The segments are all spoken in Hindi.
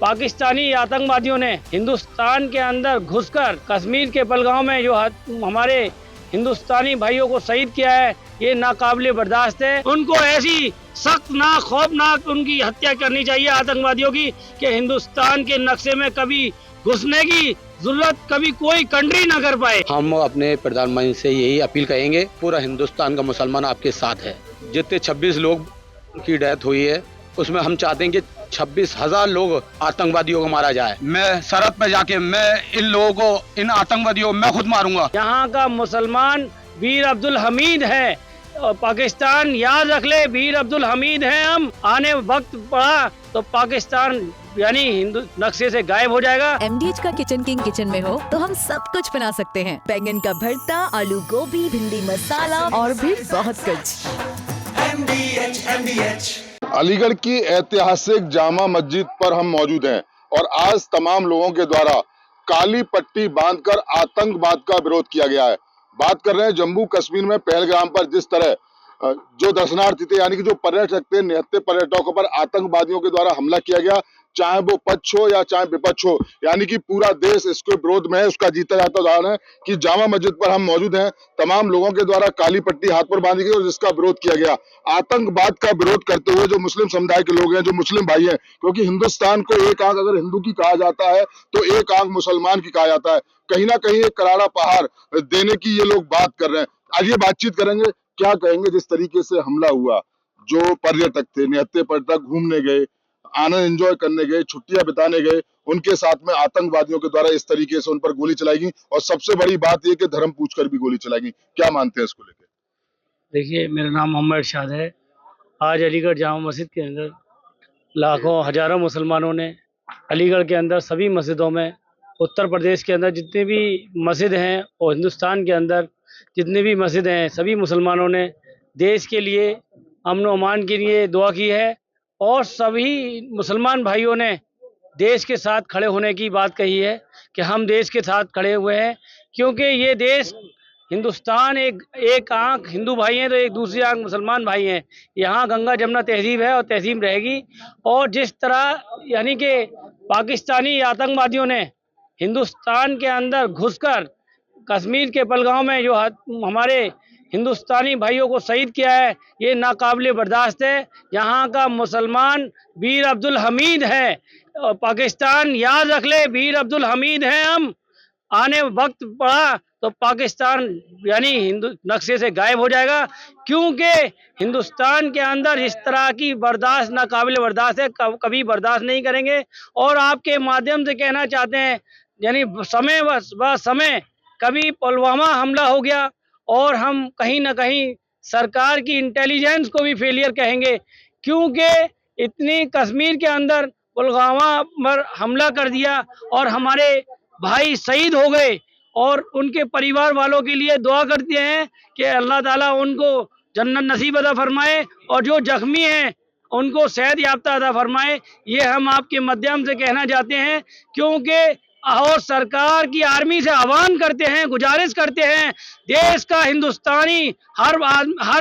पाकिस्तानी आतंकवादियों ने हिंदुस्तान के अंदर घुसकर कश्मीर के पहलगाम में जो हमारे हिंदुस्तानी भाइयों को शहीद किया है, ये नाकाबिले बर्दाश्त है। उनको ऐसी सख्त खौफनाक उनकी हत्या करनी चाहिए आतंकवादियों की कि हिंदुस्तान के नक्शे में कभी घुसने की जरूरत कभी कोई कंट्री न कर पाए। हम अपने प्रधानमंत्री से यही अपील करेंगे, पूरा हिंदुस्तान का मुसलमान आपके साथ है। जितने 26 लोग की डेथ हुई है उसमें हम चाहते हैं कि 26,000 लोग आतंकवादियों को मारा जाए। मैं सरहद पे जाके मैं इन लोगों को, इन आतंकवादियों मैं खुद मारूंगा। यहाँ का मुसलमान वीर अब्दुल हमीद है, पाकिस्तान याद रख ले, वीर अब्दुल हमीद है। हम आने वक्त पड़ा तो पाकिस्तान यानी हिंदू नक्शे से गायब हो जाएगा। MDH का किचन किंग किचन में हो तो हम सब कुछ बना सकते हैं। बैंगन का भरता, आलू गोभी, भिंडी मसाला और भी बहुत कुछ। MDH। अलीगढ़ की ऐतिहासिक जामा मस्जिद पर हम मौजूद हैं और आज तमाम लोगों के द्वारा काली पट्टी बांधकर आतंकवाद का विरोध किया गया है। बात कर रहे हैं जम्मू कश्मीर में पहलगाम पर जिस तरह जो दर्शनार्थी थे यानी कि जो पर्यटक थे, निहत्थे पर्यटकों पर आतंकवादियों के द्वारा हमला किया गया, चाहे वो पक्ष हो या चाहे विपक्ष हो, यानी कि पूरा देश इसके विरोध में है। उसका जीता जाता उदाहरण है कि जामा मस्जिद पर हम मौजूद हैं। तमाम लोगों के द्वारा काली पट्टी हाथ पर बांधी गई और जिसका विरोध किया गया। आतंकवाद का विरोध करते हुए जो मुस्लिम समुदाय के लोग हैं, जो मुस्लिम भाई हैं, क्योंकि हिंदुस्तान को एक आंख अगर हिंदू की कहा जाता है तो एक आंख मुसलमान की कहा जाता है। कहीं ना कहीं एक करारा पहाड़ देने की ये लोग बात कर रहे हैं। आज ये बातचीत करेंगे, क्या कहेंगे जिस तरीके से हमला हुआ। जो पर्यटक थे, निहत्थे पर्यटक घूमने गए, आनंद एंजॉय करने गए, छुट्टियां बिताने गए, उनके साथ में आतंकवादियों के द्वारा इस तरीके से उन पर गोली चलाई गई और सबसे बड़ी बात यह कि धर्म पूछकर भी गोली चलाई गई। क्या मानते हैं इसको लेकर? देखिए, मेरा नाम मोहम्मद इरशाद है। आज अलीगढ़ जामा मस्जिद के अंदर लाखों हजारों मुसलमानों ने अलीगढ़ के अंदर सभी मस्जिदों में, उत्तर प्रदेश के अंदर जितने भी मस्जिद हैं और हिंदुस्तान के अंदर जितने भी मस्जिद हैं, सभी मुसलमानों ने देश के लिए, अमन व अमान के लिए दुआ की है और सभी मुसलमान भाइयों ने देश के साथ खड़े होने की बात कही है कि हम देश के साथ खड़े हुए हैं, क्योंकि ये देश हिंदुस्तान एक आंख हिंदू भाई हैं तो एक दूसरी आंख मुसलमान भाई हैं। यहाँ गंगा जमुना तहजीब है और तहजीब रहेगी। और जिस तरह यानी कि पाकिस्तानी आतंकवादियों ने हिंदुस्तान के अंदर घुसकर कश्मीर के पहलगाम में जो हमारे हिंदुस्तानी भाइयों को शहीद किया है, ये नाकाबिले बर्दाश्त है। यहाँ का मुसलमान वीर अब्दुल हमीद है, पाकिस्तान याद रख ले, वीर अब्दुल हमीद है। हम आने वक्त पड़ा तो पाकिस्तान यानी हिंदू नक्शे से गायब हो जाएगा, क्योंकि हिंदुस्तान के अंदर इस तरह की बर्दाश्त नाकाबिले बर्दाश्त है, कभी बर्दाश्त नहीं करेंगे। और आपके माध्यम से कहना चाहते हैं, यानी समय कभी पुलवामा हमला हो गया और हम कहीं ना कहीं सरकार की इंटेलिजेंस को भी फेलियर कहेंगे, क्योंकि इतनी कश्मीर के अंदर पुलवामा पर हमला कर दिया और हमारे भाई शहीद हो गए और उनके परिवार वालों के लिए दुआ करते हैं कि अल्लाह ताला उनको जन्नत नसीब अता फरमाए और जो जख्मी हैं उनको सेहत याफ्ता अता फरमाए। ये हम आपके माध्यम से कहना चाहते हैं, क्योंकि और सरकार की आर्मी से आह्वान करते हैं, गुजारिश करते हैं, देश का हिंदुस्तानी हर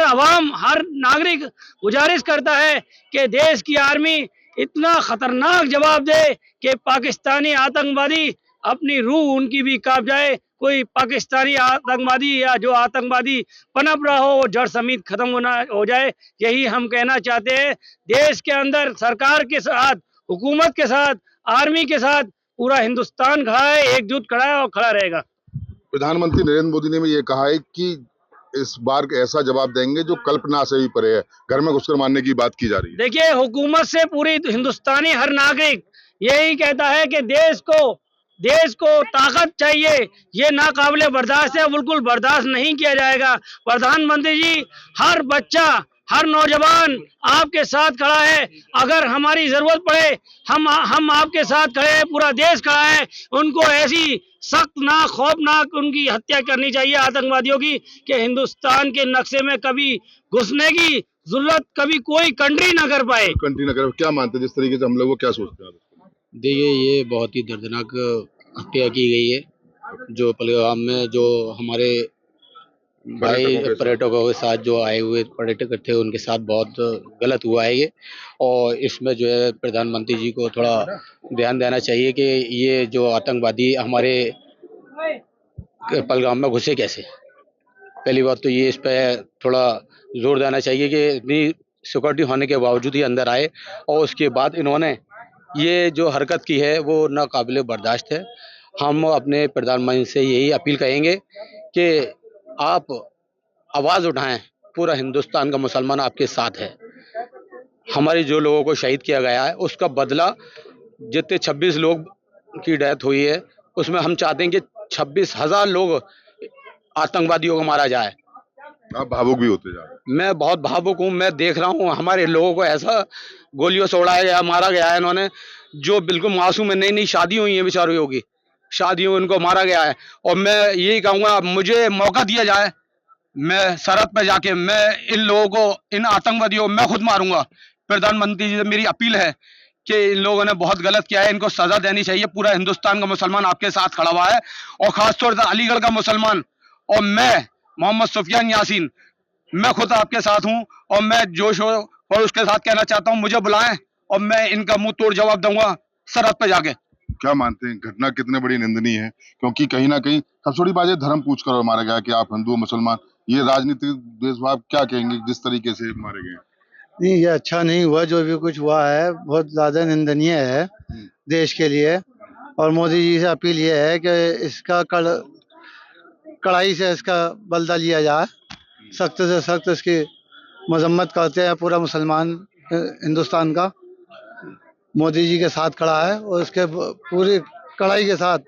अवाम, हर नागरिक गुजारिश करता है कि देश की आर्मी इतना खतरनाक जवाब दे कि पाकिस्तानी आतंकवादी अपनी रूह उनकी भी कांप जाए। कोई पाकिस्तानी आतंकवादी या जो आतंकवादी पनप रहा हो वो जड़ समेत खत्म हो जाए। यही हम कहना चाहते हैं। देश के अंदर सरकार के साथ, हुकूमत के साथ, आर्मी के साथ पूरा हिंदुस्तान खड़ा है, एकजुट खड़ा है और खड़ा रहेगा। प्रधानमंत्री नरेंद्र मोदी ने भी ये कहा है कि इस बार ऐसा जवाब देंगे जो कल्पना से भी परे है। घर में घुसकर मारने की बात की जा रही है। देखिए, हुकूमत से पूरी हिंदुस्तानी हर नागरिक यही कहता है कि देश को ताकत चाहिए। ये नाकाबिले बर्दाश्त है, बिल्कुल बर्दाश्त नहीं किया जाएगा। प्रधानमंत्री जी, हर बच्चा, हर नौजवान आपके साथ खड़ा है। अगर हमारी जरूरत पड़े हम आपके साथ खड़े हैं, पूरा देश खड़ा है। उनको ऐसी सख्त खौफनाक उनकी हत्या करनी चाहिए आतंकवादियों की कि हिंदुस्तान के नक्शे में कभी घुसने की जरूरत कभी कोई कंट्री ना कर पाए। कंट्री ना करे। क्या मानते हैं जिस तरीके से हम लोग क्या सोचते हैं? देखिए, ये बहुत ही दर्दनाक हत्या की गई है। जो पहलगाम में जो हमारे भाई पर्यटकों के साथ? पर्यटकों के साथ जो आए हुए पर्यटक थे उनके साथ बहुत गलत हुआ है ये। और इसमें जो है प्रधानमंत्री जी को थोड़ा ध्यान देना चाहिए कि ये जो आतंकवादी हमारे पहलगाम में घुसे कैसे। पहली बात तो ये इस पे थोड़ा जोर देना चाहिए कि इतनी सिक्योरिटी होने के बावजूद ही अंदर आए। और उसके बाद इन्होंने ये जो हरकत की है वो नाकाबिले बर्दाश्त है। हम अपने प्रधानमंत्री से यही अपील करेंगे कि आप आवाज़ उठाएं, पूरा हिंदुस्तान का मुसलमान आपके साथ है। हमारे जो लोगों को शहीद किया गया है उसका बदला, जितने 26 लोग की डेथ हुई है उसमें हम चाहते हैं कि 26,000 लोग आतंकवादियों को मारा जाए। आप भावुक भी होते जा रहे हैं। मैं बहुत भावुक हूँ। मैं देख रहा हूँ हमारे लोगों को ऐसा गोलियों से उड़ाया गया, मारा गया है इन्होंने, जो बिल्कुल मासूम है। नई नई शादी हुई है बेचारियों की, शादियों में इनको मारा गया है। और मैं यही कहूँगा मुझे मौका दिया जाए, मैं सरहद पर जाके मैं इन लोगों को, इन आतंकवादियों को मैं खुद मारूंगा। प्रधानमंत्री जी से मेरी अपील है कि इन लोगों ने बहुत गलत किया है, इनको सजा देनी चाहिए। पूरा हिंदुस्तान का मुसलमान आपके साथ खड़ा हुआ है और खासतौर से अलीगढ़ का मुसलमान और मैं मोहम्मद सुफियान यासीन, मैं खुद आपके साथ हूं। और मैं जोश और उसके साथ कहना चाहता हूं, मुझे बुलाएं और मैं इनका मुंह तोड़ जवाब दूंगा सरहद पे जाके। क्या मानते हैं घटना कितने बड़ी निंदनीय है? क्योंकि कहीं ना कहीं सबसे बड़ी बात है धर्म पूछ कर मारा गया कि आप हिंदू मुसलमान, ये राजनीतिक द्वेषभाव क्या कहेंगे जिस तरीके से मारे गए? नहीं, ये अच्छा नहीं हुआ। जो भी कुछ हुआ है बहुत ज़्यादा निंदनीय है देश के लिए। और मोदी जी से अपील ये है कि इसका कड़ाई से इसका बदला लिया जाए, सख्त से सख्त इसकी मजम्मत करते हैं। पूरा मुसलमान हिंदुस्तान का मोदी जी के साथ खड़ा है और इसके पूरी कड़ाई के साथ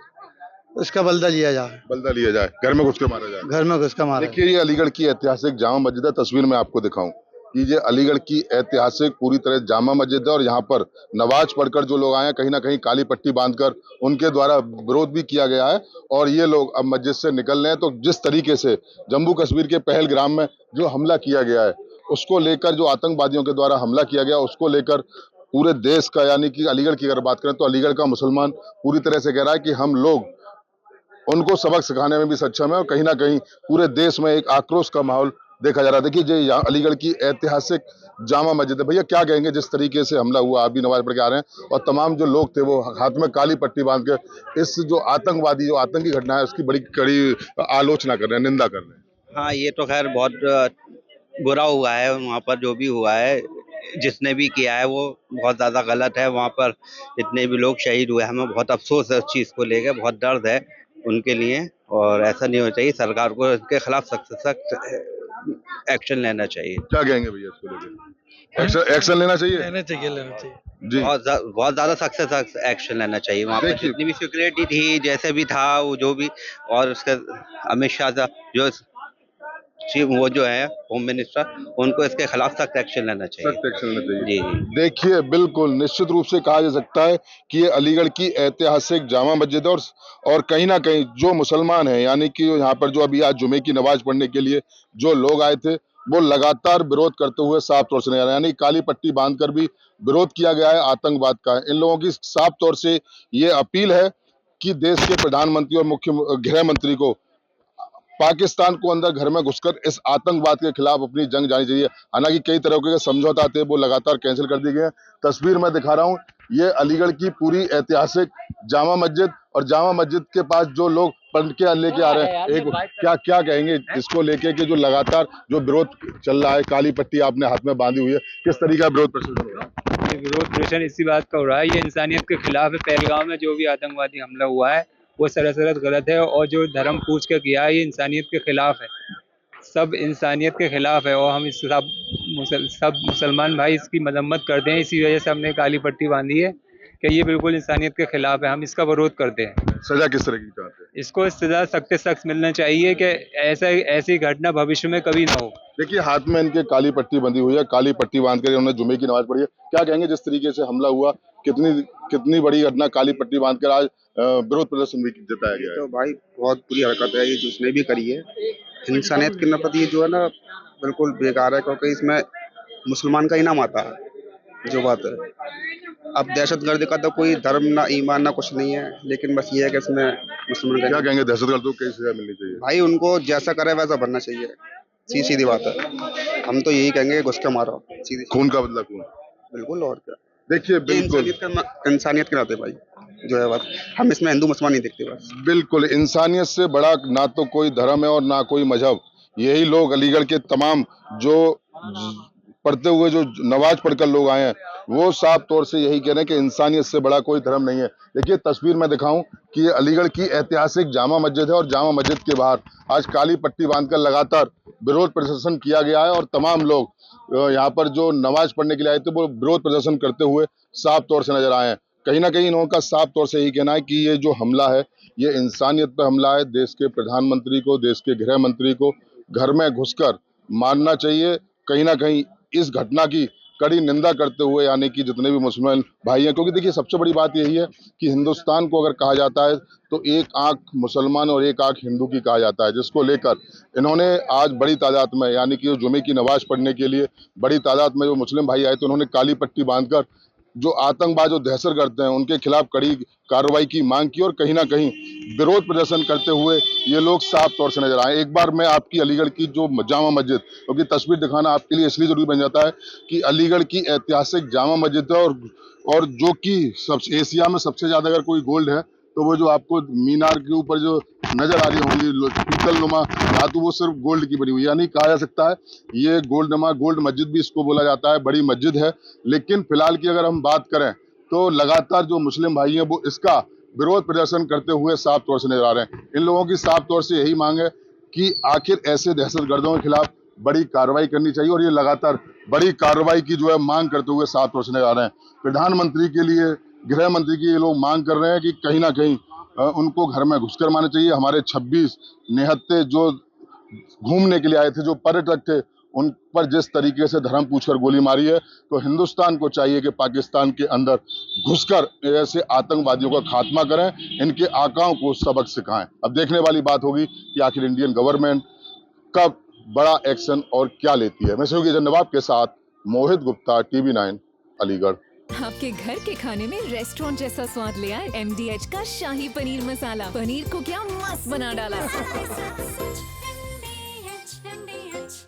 इसका बदला लिया जाए। बदला लिया जाए, घर में घुस के मारा जाए। घर में घुस कर मारा देखिए ये अलीगढ़ की ऐतिहासिक जामा मस्जिद है। तस्वीर में आपको दिखाऊं कि ये अलीगढ़ की ऐतिहासिक पूरी तरह जामा मस्जिद है और यहाँ पर नमाज पढ़कर जो लोग आए हैं कहीं ना कहीं काली पट्टी बांधकर उनके द्वारा विरोध भी किया गया है। और ये लोग अब मस्जिद से निकल रहे हैं। तो जिस तरीके से जम्मू कश्मीर के पहलगाम में जो हमला किया गया है उसको लेकर, जो आतंकवादियों के द्वारा हमला किया गया उसको लेकर पूरे देश का, यानी कि अलीगढ़ की अगर बात करें तो अलीगढ़ का मुसलमान पूरी तरह से कह रहा है कि हम लोग उनको सबक सिखाने में भी सक्षम है। और कहीं ना कहीं पूरे देश में एक आक्रोश का माहौल देखा जा रहा है। देखिए ये यहाँ अलीगढ़ की ऐतिहासिक जामा मस्जिद है। भैया क्या कहेंगे जिस तरीके से हमला हुआ, आप भी नमाज पढ़ के आ रहे हैं और तमाम जो लोग थे वो हाथ में काली पट्टी बांध के इस जो आतंकी घटना है उसकी बड़ी कड़ी आलोचना कर रहे हैं, निंदा कर रहे हैं। हाँ, ये तो खैर बहुत बुरा हुआ है। वहाँ पर जो भी हुआ है, जिसने भी किया है वो बहुत ज़्यादा गलत है। वहाँ पर जितने भी लोग शहीद हुए, हमें बहुत अफसोस है उस चीज़ को लेकर, बहुत दर्द है उनके लिए। और ऐसा नहीं होना चाहिए, सरकार को इसके खिलाफ सख्त सख्त एक्शन लेना चाहिए। क्या कहेंगे भैया इसको लेकर? एक्शन लेना चाहिए जी। बहुत ज़्यादा सख्त से सख्त एक्शन लेना चाहिए। वहाँ पर जितनी भी सिक्योरिटी थी, जैसे भी था वो जो भी, और उसका अमित शाह जो वो जो है होम मिनिस्टर, उनको इसके खिलाफ सख्त एक्शन लेना चाहिए। सख्त एक्शन लेना चाहिए। जी जी। देखिए बिल्कुल निश्चित रूप से कहा जा सकता है कि ये अलीगढ़ की ऐतिहासिक जामा मस्जिद है। और कहीं ना कहीं जो मुसलमान हैं, यानी कि यहाँ पर जो अभी आज जुमे की नमाज पढ़ने के लिए जो लोग आए थे वो लगातार विरोध करते हुए साफ तौर से नजर आ रहे हैं। यानी काली पट्टी बांधकर भी विरोध किया गया है आतंकवाद का। इन लोगों की साफ तौर से ये अपील है कि देश के प्रधानमंत्री और मुख्य गृह मंत्री को पाकिस्तान को अंदर घर में घुसकर इस आतंकवाद के खिलाफ अपनी जंग जानी चाहिए। हालांकि कई तरह के समझौता थे वो लगातार कैंसिल कर दिए गए हैं। तस्वीर में दिखा रहा हूं ये अलीगढ़ की पूरी ऐतिहासिक जामा मस्जिद, और जामा मस्जिद के पास जो लोग पढ़ के लेके आ रहे हैं, एक क्या कहेंगे इसको लेके कि जो लगातार जो विरोध चल रहा है, काली पट्टी आपने हाथ में बांधी हुई है, किस तरीके का विरोध प्रदर्शन हो रहा है? ये विरोध प्रदर्शन इसी बात का हो रहा है, ये इंसानियत के खिलाफ है। पहलगाम में जो भी आतंकवादी हमला हुआ है वो सरासर गलत है, और जो धर्म पूछ के किया है ये इंसानियत के खिलाफ है। सब इंसानियत के खिलाफ है और हम इस सब मुसलमान भाई इसकी मजम्मत करते हैं। इसी वजह से हमने काली पट्टी बांधी है कि ये बिल्कुल इंसानियत के खिलाफ है, हम इसका विरोध करते हैं। सजा किस तरह की चाहते हैं? इसको सजा सख्त से सख्त मिलना चाहिए कि ऐसी घटना भविष्य में कभी ना हो। देखिए हाथ में इनके काली पट्टी बंधी हुई है, काली पट्टी बांध कर इन्होंने जुमे की नमाज पढ़ी है। क्या कहेंगे जिस तरीके से हमला हुआ, कितनी बड़ी घटना, काली पट्टी बांधकर आज विरोध प्रदर्शन भी जताया गया है? तो भाई बहुत बुरी हरकत है ये जिसने भी करी है। इंसानियत के प्रति जो है ना बिल्कुल बेकार है, क्योंकि इसमें मुसलमान का ही नाम आता है जो बात है। अब दहशतगर्द का तो कोई धर्म ना ईमान ना कुछ नहीं है, लेकिन बस ये है कि इसमें मुसलमान क्या कहेंगे दहशतगर्दों को कैसी सजा मिलनी चाहिए? भाई उनको जैसा करे वैसा बनना चाहिए। सीधी बात है, हम तो यही कहेंगे घुस के मारो सीधी। खून का बदला खून। बिल्कुल, और क्या। देखिए ये बिल्कुल इंसानियत के नाते भाई जो है बात, हम इसमें हिंदू मुसलमान नहीं देखते बस। बिल्कुल इंसानियत से बड़ा ना तो कोई धर्म है और ना कोई मजहब। यही लोग अलीगढ़ के तमाम जो पढ़ते हुए जो नमाज पढ़कर लोग आए हैं वो साफ तौर से यही कह रहे हैं कि इंसानियत से बड़ा कोई धर्म नहीं है। देखिए तस्वीर में दिखाऊं कि ये अलीगढ़ की ऐतिहासिक जामा मस्जिद है और जामा मस्जिद के बाहर आज काली पट्टी बांधकर लगातार विरोध प्रदर्शन किया गया है और तमाम लोग यहाँ पर जो नमाज पढ़ने के लिए आए थे वो विरोध प्रदर्शन करते हुए साफ तौर से नजर आए हैं। कहीं ना कहीं इनका साफ तौर से यही कहना है कि ये जो हमला है ये इंसानियत पर हमला है। देश के प्रधानमंत्री को, देश के गृह मंत्री को घर में घुसकर मारना चाहिए। कहीं ना कहीं इस घटना की कड़ी निंदा करते हुए यानी कि जितने भी मुसलमान भाई हैं, क्योंकि देखिए सबसे बड़ी बात यही है कि हिंदुस्तान को अगर कहा जाता है तो एक आंख मुसलमान और एक आंख हिंदू की कहा जाता है, जिसको लेकर इन्होंने आज बड़ी तादाद में यानी कि जुमे की नमाज पढ़ने के लिए बड़ी तादाद में जो मुस्लिम भाई आए तो उन्होंने काली पट्टी बांधकर जो आतंकवाद जो दहशतगर्द हैं उनके खिलाफ कड़ी कार्रवाई की मांग की और कहीं ना कहीं विरोध प्रदर्शन करते हुए ये लोग साफ तौर से नजर आए। एक बार मैं आपकी अलीगढ़ की जो जामा मस्जिद क्योंकि तस्वीर दिखाना आपके लिए इसलिए जरूरी बन जाता है कि अलीगढ़ की ऐतिहासिक जामा मस्जिद है और जो कि सब एशिया में सबसे ज्यादा अगर कोई गोल्ड है तो वो जो आपको मीनार के ऊपर जो नजर आ रही होंगी पीतल नुमा धातु वो सिर्फ गोल्ड की बनी हुई है। यानी कहा जा सकता है ये गोल्ड मस्जिद भी इसको बोला जाता है, बड़ी मस्जिद है। लेकिन फिलहाल की अगर हम बात करें तो लगातार जो मुस्लिम भाई हैं वो इसका विरोध प्रदर्शन करते हुए साफ तौर से नजर आ रहे हैं। इन लोगों की साफ तौर से यही मांग है कि आखिर ऐसे दहशतगर्दों के खिलाफ बड़ी कार्रवाई करनी चाहिए और ये लगातार बड़ी कार्रवाई की जो है मांग करते हुए साफ तौर से नजर आ रहे हैं। प्रधानमंत्री के लिए, गृह मंत्री की ये लोग मांग कर रहे हैं कि कहीं ना कहीं उनको घर में घुसकर मारना चाहिए। हमारे 26 निहत्थे जो घूमने के लिए आए थे, जो पर्यटक थे, उन पर जिस तरीके से धर्म पूछकर गोली मारी है तो हिंदुस्तान को चाहिए कि पाकिस्तान के अंदर घुसकर ऐसे आतंकवादियों का खात्मा करें, इनके आकाओं को सबक सिखाएं। अब देखने वाली बात होगी कि आखिर इंडियन गवर्नमेंट कब बड़ा एक्शन और क्या लेती है। मैं सहयोगी नवाब के साथ मोहित गुप्ता, TV9 अलीगढ़। आपके घर के खाने में रेस्टोरेंट जैसा स्वाद ले आए MDH का शाही पनीर मसाला। पनीर को क्या मस्त बना डाला।